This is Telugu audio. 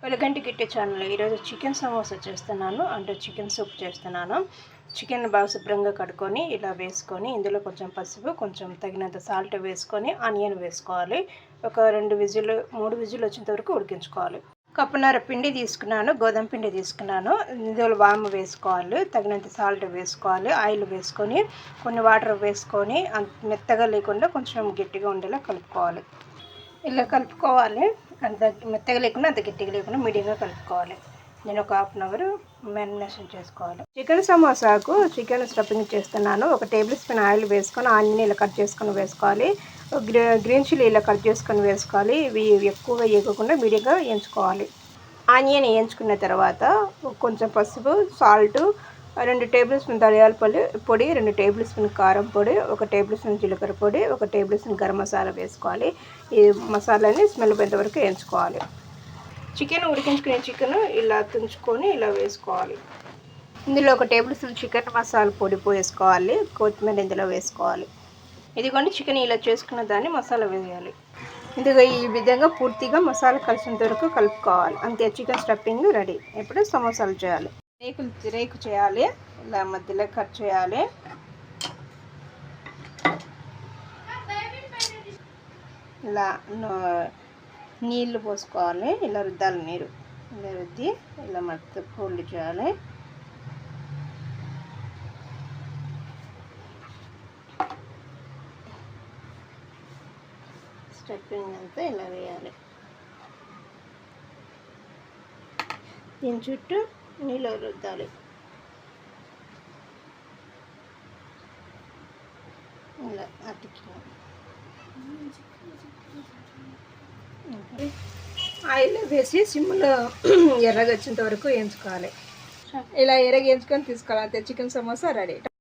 వెలుగంటి గిట్టి ఛానల్ ఈరోజు చికెన్ సమోసా చేస్తున్నాను, అంటే చికెన్ సూప్ చేస్తున్నాను. చికెన్ బాగా శుభ్రంగా కడుక్కొని ఇలా వేసుకొని ఇందులో కొంచెం పసుపు, కొంచెం తగినంత సాల్ట్ వేసుకొని ఆనియన్ వేసుకోవాలి. ఒక 3 విజిల్ వచ్చేంత వరకు ఉడికించుకోవాలి. కప్పున్నర పిండి తీసుకున్నాను, గోధుమ పిండి తీసుకున్నాను. ఇందులో వాము వేసుకోవాలి, తగినంత సాల్ట్ వేసుకోవాలి, ఆయిల్ వేసుకొని కొన్ని వాటర్ వేసుకొని మెత్తగా లేకుండా కొంచెం గట్టిగా ఉండేలా కలుపుకోవాలి. ఇలా కలుపుకోవాలి, అంత మెత్తగా లేకుండా అంత గట్టిగా లేకుండా మీడియంగా కలుపుకోవాలి. నేను ఒక హాఫ్ అన్ అవర్ మ్యారినేషన్ చేసుకోవాలి. చికెన్ సమోసాకు చికెన్ స్టఫింగ్ చేస్తున్నాను. 1 టేబుల్ స్పూన్ ఆయిల్ వేసుకొని ఆనియన్ ఇలా కట్ చేసుకొని వేసుకోవాలి. గ్రీన్ చిల్లీ ఇలా కట్ చేసుకొని వేసుకోవాలి. ఇవి ఎక్కువగా వేయకుండా మీడియంగా వేయించుకోవాలి. ఆనియన్ వేయించుకున్న తర్వాత కొంచెం పసుపు, సాల్ట్, 2 టేబుల్ స్పూన్ ధనియాల పొడి, 2 టేబుల్ స్పూన్ కారం పొడి, 1 టేబుల్ స్పూన్ జీలకర్ర పొడి, 1 టేబుల్ స్పూన్ గరం మసాలా వేసుకోవాలి. ఈ మసాలాని స్మెల్ పోయేంత వరకు వేయించుకోవాలి. చికెన్ ఉడికించుకునే చికెన్ ఇలా తుంచుకొని ఇలా వేసుకోవాలి. ఇందులో 1 టేబుల్ స్పూన్ చికెన్ మసాలా పొడి వేసుకోవాలి. కొత్తిమీర ఇందులో వేసుకోవాలి. ఇదిగోండి చికెన్ ఇలా చేసుకున్న దాన్ని మసాలా వేయాలి. ఇందులో ఈ విధంగా పూర్తిగా మసాలా కలిసినంత వరకు కలుపుకోవాలి. అంతే, చికెన్ స్టఫింగ్ రెడీ. ఇప్పుడు సమోసాలు చేయాలి. రేకు చేయాలి, ఇలా మధ్యలో కట్ చేయాలి. ఇలా నీళ్ళు పోసుకోవాలి, ఇలా రుద్దాలి. నీరు ఇలా రుద్ది ఇలా మొత్తం ఫోల్డ్ చేయాలి. స్టఫింగ్ అంతా ఇలా వేయాలి. దీని చుట్టూ నీళ్ళు రుద్దాలి. ఇలా అతికి ఆయిల్ వేసి సిమ్లో ఎర్రగా వచ్చేంత వరకు వేయించుకోవాలి. ఇలా ఎర్రగా వేయించుకొని తీసుకోవాలి. అంతే, చికెన్ సమోసా రెడీ.